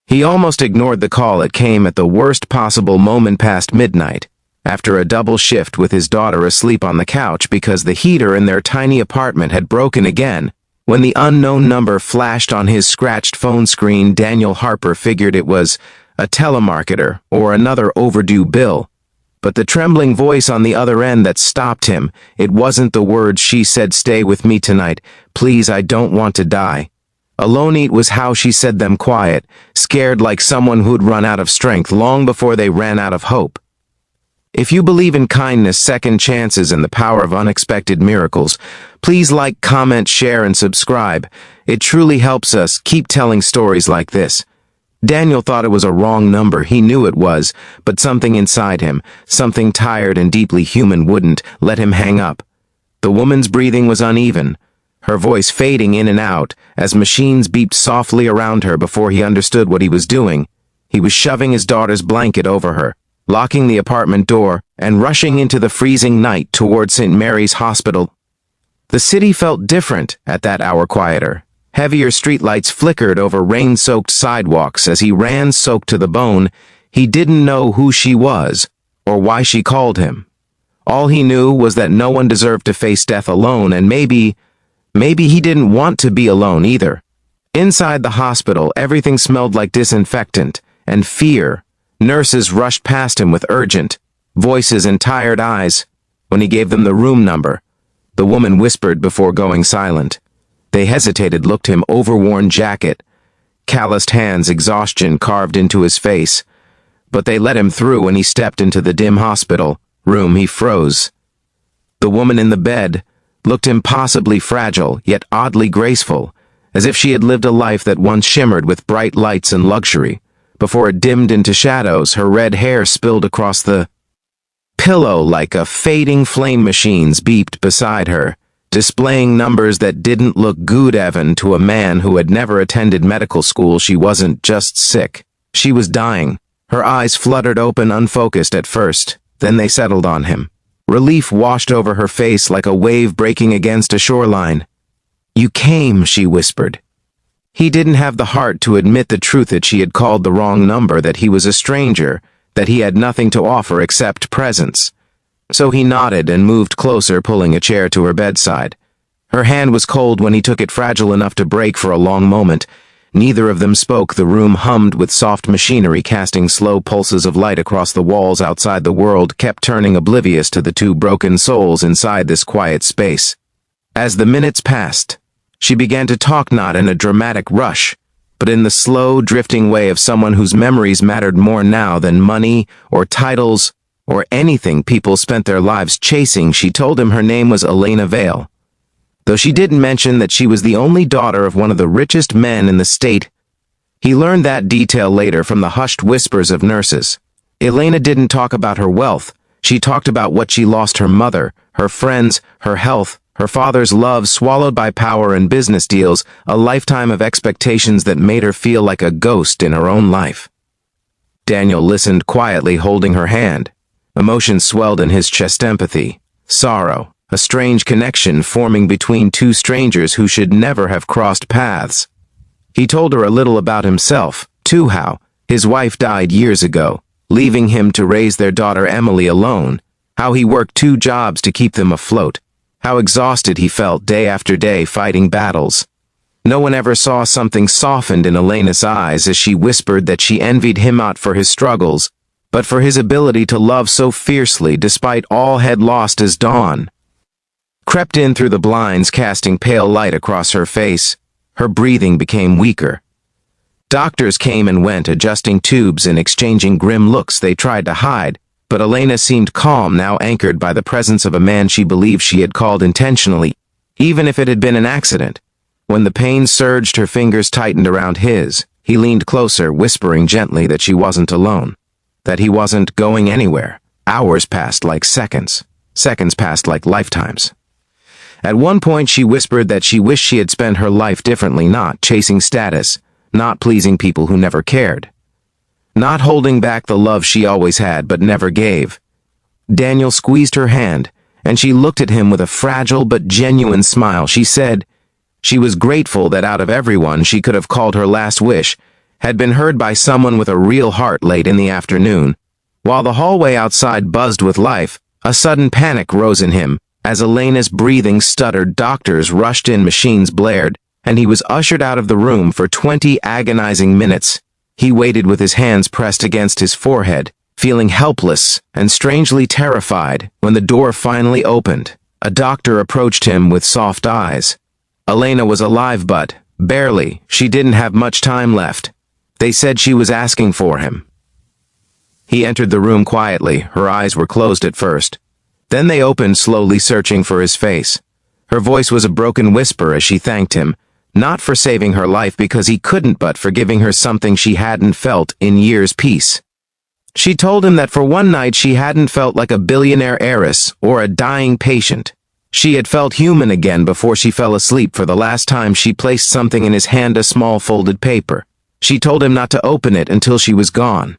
He almost ignored the call. It came at the worst possible moment past midnight, after a double shift with his daughter asleep on the couch because the heater in their tiny apartment had broken again. When the unknown number flashed on his scratched phone screen, Daniel Harper figured it was a telemarketer or another overdue bill. But the trembling voice on the other end that stopped him, it wasn't the words she said, "Stay with me tonight. Please, I don't want to die." Alone eat was how she said them, quiet, scared like someone who'd run out of strength long before they ran out of hope. If you believe in kindness, second chances, and the power of unexpected miracles, please like, comment, share, and subscribe. It truly helps us keep telling stories like this. Daniel thought it was a wrong number. He knew it was, but something inside him, something tired and deeply human, wouldn't let him hang up. The woman's breathing was uneven, her voice fading in and out as machines beeped softly around her. Before he understood what he was doing, he was shoving his daughter's blanket over her, locking the apartment door, and rushing into the freezing night toward St. Mary's Hospital. The city felt different at that hour, quieter. Heavier streetlights flickered over rain-soaked sidewalks as he ran, soaked to the bone. He didn't know who she was or why she called him. All he knew was that no one deserved to face death alone, and maybe he didn't want to be alone either. Inside the hospital, everything smelled like disinfectant and fear. Nurses rushed past him with urgent voices and tired eyes. When he gave them the room number, the woman whispered before going silent. They hesitated, looked him overworn jacket, calloused hands, exhaustion carved into his face. But they let him through. When he stepped into the dim hospital room, he froze. The woman in the bed looked impossibly fragile, yet oddly graceful, as if she had lived a life that once shimmered with bright lights and luxury. Before it dimmed into shadows, her red hair spilled across the pillow like a fading flame. Machines beeped beside her, displaying numbers that didn't look good. Even to a man who had never attended medical school, she wasn't just sick. She was dying. Her eyes fluttered open, unfocused at first. Then they settled on him. Relief washed over her face like a wave breaking against a shoreline. "You came," she whispered. He didn't have the heart to admit the truth, that she had called the wrong number, that he was a stranger, that he had nothing to offer except presence. So he nodded and moved closer, pulling a chair to her bedside. Her hand was cold when he took it, fragile enough to break. For a long moment, neither of them spoke. The room hummed with soft machinery, casting slow pulses of light across the walls. Outside, the world kept turning, oblivious to the two broken souls inside this quiet space. As the minutes passed, she began to talk, not in a dramatic rush, but in the slow, drifting way of someone whose memories mattered more now than money or titles or anything people spent their lives chasing. She told him her name was Elena Vale, though she didn't mention that she was the only daughter of one of the richest men in the state. He learned that detail later from the hushed whispers of nurses. Elena didn't talk about her wealth. She talked about what she lost: her mother, her friends, her health, her father's love swallowed by power and business deals, a lifetime of expectations that made her feel like a ghost in her own life. Daniel listened quietly, holding her hand. Emotion swelled in his chest: empathy, sorrow, a strange connection forming between two strangers who should never have crossed paths. He told her a little about himself, too, how his wife died years ago, leaving him to raise their daughter Emily alone, how he worked 2 jobs to keep them afloat, how exhausted he felt day after day fighting battles. No one ever saw. Something softened in Elena's eyes as she whispered that she envied him not for his struggles, but for his ability to love so fiercely despite all had lost. As dawn crept in through the blinds, casting pale light across her face, her breathing became weaker. Doctors came and went, adjusting tubes and exchanging grim looks they tried to hide, but Elena seemed calm now, anchored by the presence of a man she believed she had called intentionally, even if it had been an accident. When the pain surged, her fingers tightened around his. He leaned closer, whispering gently that she wasn't alone, that he wasn't going anywhere. Hours passed like seconds. Seconds passed like lifetimes. At one point she whispered that she wished she had spent her life differently, not chasing status, not pleasing people who never cared, not holding back the love she always had but never gave. Daniel squeezed her hand, and she looked at him with a fragile but genuine smile. She said she was grateful that out of everyone she could have called her last wish, had been heard by someone with a real heart late in the afternoon. While the hallway outside buzzed with life, a sudden panic rose in him. As Elena's breathing stuttered, doctors rushed in, machines blared, and he was ushered out of the room for 20 agonizing minutes. He waited with his hands pressed against his forehead, feeling helpless and strangely terrified when the door finally opened. A doctor approached him with soft eyes. Elena was alive, but barely. She didn't have much time left. They said she was asking for him. He entered the room quietly. Her eyes were closed at first. Then they opened slowly, searching for his face. Her voice was a broken whisper as she thanked him, not for saving her life because he couldn't, but for giving her something she hadn't felt in years: peace. She told him that for one night she hadn't felt like a billionaire heiress or a dying patient. She had felt human again before she fell asleep for the last time she placed something in his hand, a small folded paper. She told him not to open it until she was gone.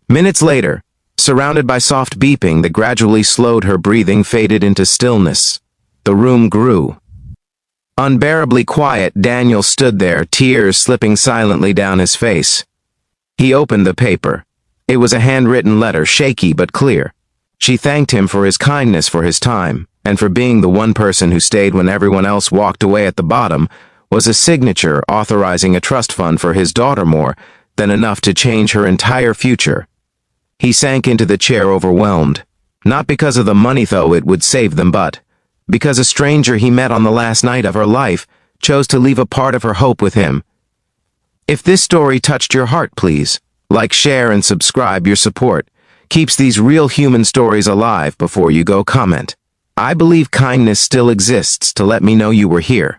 Minutes later, surrounded by soft beeping that gradually slowed, her breathing faded into stillness. The room grew unbearably quiet. Daniel stood there, tears slipping silently down his face. He opened the paper. It was a handwritten letter, shaky but clear. She thanked him for his kindness, for his time, and for being the one person who stayed when everyone else walked away. At the bottom was a signature authorizing a trust fund for his daughter, more than enough to change her entire future. He sank into the chair, overwhelmed. Not because of the money, though it would save them, but because a stranger he met on the last night of her life chose to leave a part of her hope with him. If this story touched your heart, please like, share, and subscribe. Your support keeps these real human stories alive. Before you go, comment, "I believe kindness still exists," to let me know you were here.